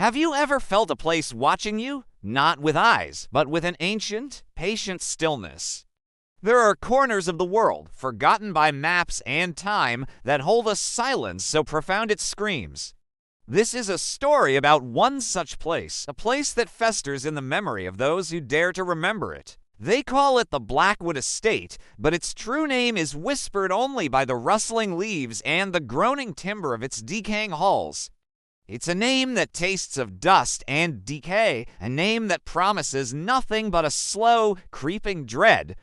Have you ever felt a place watching you? Not with eyes, but with an ancient, patient stillness. There are corners of the world, forgotten by maps and time, that hold a silence so profound it screams. This is a story about one such place, a place that festers in the memory of those who dare to remember it. They call it the Blackwood Estate, but its true name is whispered only by the rustling leaves and the groaning timber of its decaying halls. It's a name that tastes of dust and decay, a name that promises nothing but a slow, creeping dread.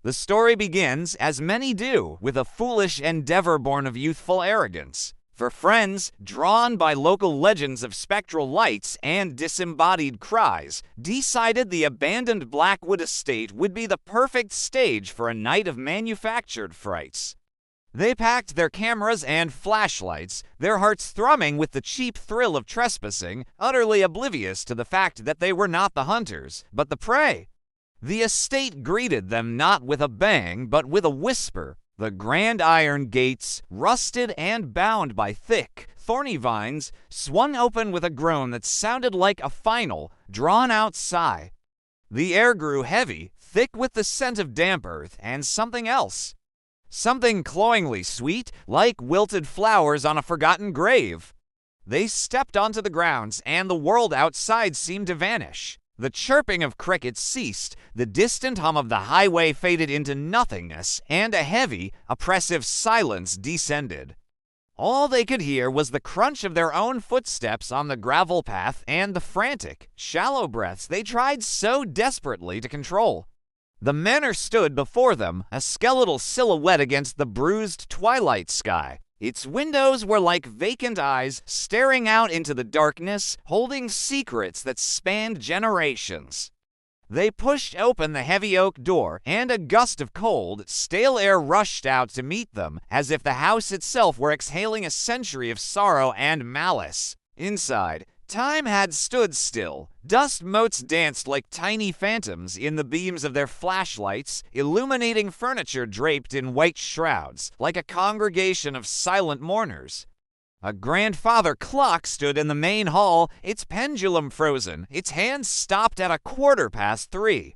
The story begins, as many do, with a foolish endeavor born of youthful arrogance. For friends, drawn by local legends of spectral lights and disembodied cries, decided the abandoned Blackwood Estate would be the perfect stage for a night of manufactured frights. They packed their cameras and flashlights, their hearts thrumming with the cheap thrill of trespassing, utterly oblivious to the fact that they were not the hunters, but the prey. The estate greeted them not with a bang, but with a whisper. The grand iron gates, rusted and bound by thick, thorny vines, swung open with a groan that sounded like a final, drawn-out sigh. The air grew heavy, thick with the scent of damp earth and something else. Something cloyingly sweet, like wilted flowers on a forgotten grave. They stepped onto the grounds, and the world outside seemed to vanish. The chirping of crickets ceased, the distant hum of the highway faded into nothingness, and a heavy, oppressive silence descended. All they could hear was the crunch of their own footsteps on the gravel path and the frantic, shallow breaths they tried so desperately to control. The manor stood before them, a skeletal silhouette against the bruised twilight sky. Its windows were like vacant eyes staring out into the darkness, holding secrets that spanned generations. They pushed open the heavy oak door, and a gust of cold, stale air rushed out to meet them, as if the house itself were exhaling a century of sorrow and malice. Inside, time had stood still. Dust motes danced like tiny phantoms in the beams of their flashlights, illuminating furniture draped in white shrouds, like a congregation of silent mourners. A grandfather clock stood in the main hall, its pendulum frozen, its hands stopped at 3:15.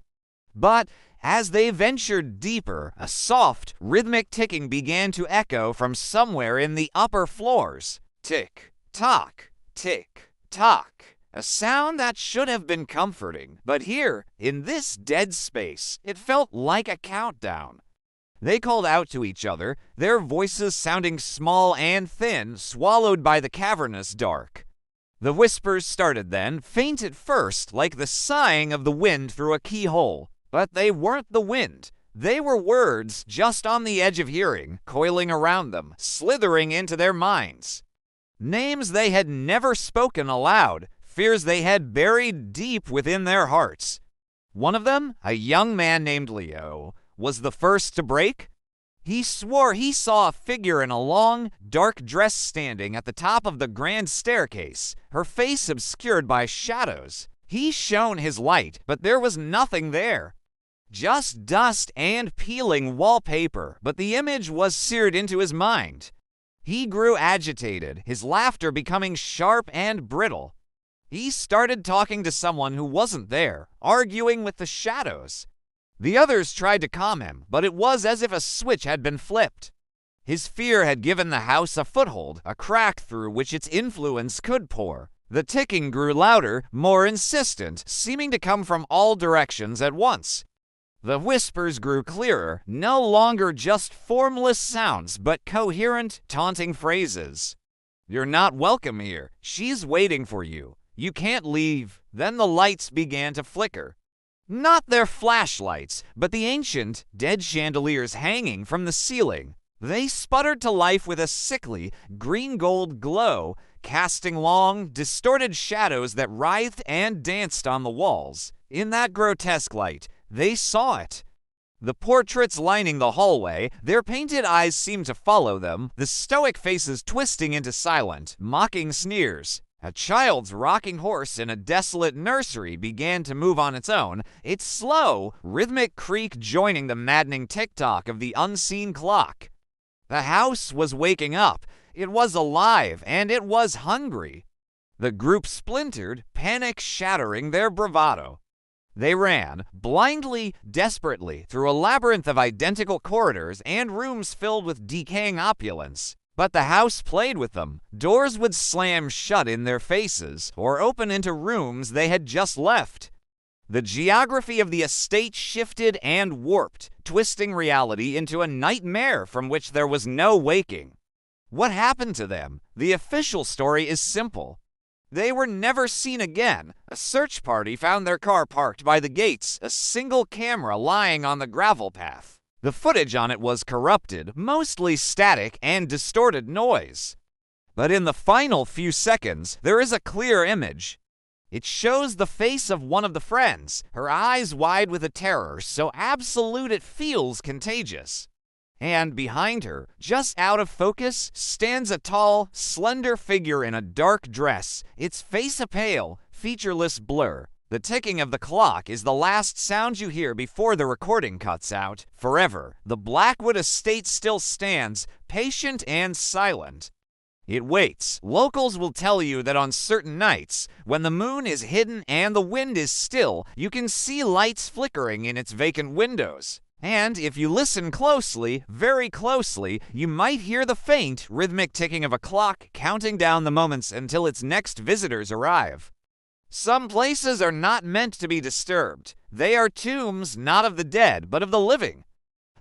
But as they ventured deeper, a soft, rhythmic ticking began to echo from somewhere in the upper floors. Tick, tock, tick, tock. A sound that should have been comforting, but here, in this dead space, it felt like a countdown. They called out to each other, their voices sounding small and thin, swallowed by the cavernous dark. The whispers started then, faint at first, like the sighing of the wind through a keyhole. But they weren't the wind. They were words just on the edge of hearing, coiling around them, slithering into their minds. Names they had never spoken aloud, fears they had buried deep within their hearts. One of them, a young man named Leo, was the first to break. He swore he saw a figure in a long, dark dress standing at the top of the grand staircase, her face obscured by shadows. He shone his light, but there was nothing there. Just dust and peeling wallpaper, but the image was seared into his mind. He grew agitated, his laughter becoming sharp and brittle. He started talking to someone who wasn't there, arguing with the shadows. The others tried to calm him, but it was as if a switch had been flipped. His fear had given the house a foothold, a crack through which its influence could pour. The ticking grew louder, more insistent, seeming to come from all directions at once. The whispers grew clearer, no longer just formless sounds, but coherent, taunting phrases. "You're not welcome here. She's waiting for you. You can't leave." Then the lights began to flicker. Not their flashlights, but the ancient, dead chandeliers hanging from the ceiling. They sputtered to life with a sickly, green-gold glow, casting long, distorted shadows that writhed and danced on the walls. In that grotesque light, they saw it. The portraits lining the hallway, their painted eyes seemed to follow them, the stoic faces twisting into silent, mocking sneers. A child's rocking horse in a desolate nursery began to move on its own, its slow, rhythmic creak joining the maddening tick-tock of the unseen clock. The house was waking up. It was alive, and it was hungry. The group splintered, panic shattering their bravado. They ran, blindly, desperately, through a labyrinth of identical corridors and rooms filled with decaying opulence. But the house played with them. Doors would slam shut in their faces, or open into rooms they had just left. The geography of the estate shifted and warped, twisting reality into a nightmare from which there was no waking. What happened to them? The official story is simple. They were never seen again. A search party found their car parked by the gates, a single camera lying on the gravel path. The footage on it was corrupted, mostly static and distorted noise. But in the final few seconds, there is a clear image. It shows the face of one of the friends, her eyes wide with a terror so absolute it feels contagious. And behind her, just out of focus, stands a tall, slender figure in a dark dress, its face a pale, featureless blur. The ticking of the clock is the last sound you hear before the recording cuts out. Forever, the Blackwood estate still stands, patient and silent. It waits. Locals will tell you that on certain nights, when the moon is hidden and the wind is still, you can see lights flickering in its vacant windows. And if you listen closely, very closely, you might hear the faint, rhythmic ticking of a clock counting down the moments until its next visitors arrive. Some places are not meant to be disturbed. They are tombs not of the dead, but of the living.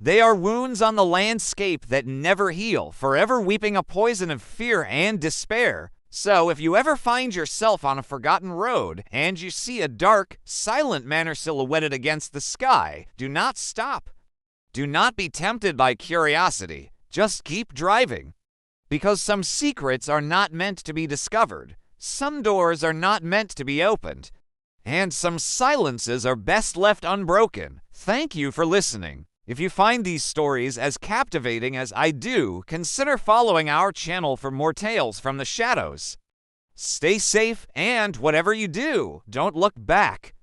They are wounds on the landscape that never heal, forever weeping a poison of fear and despair. So if you ever find yourself on a forgotten road and you see a dark, silent manor silhouetted against the sky, do not stop. Do not be tempted by curiosity. Just keep driving. Because some secrets are not meant to be discovered. Some doors are not meant to be opened. And some silences are best left unbroken. Thank you for listening. If you find these stories as captivating as I do, consider following our channel for more tales from the shadows. Stay safe, and whatever you do, don't look back.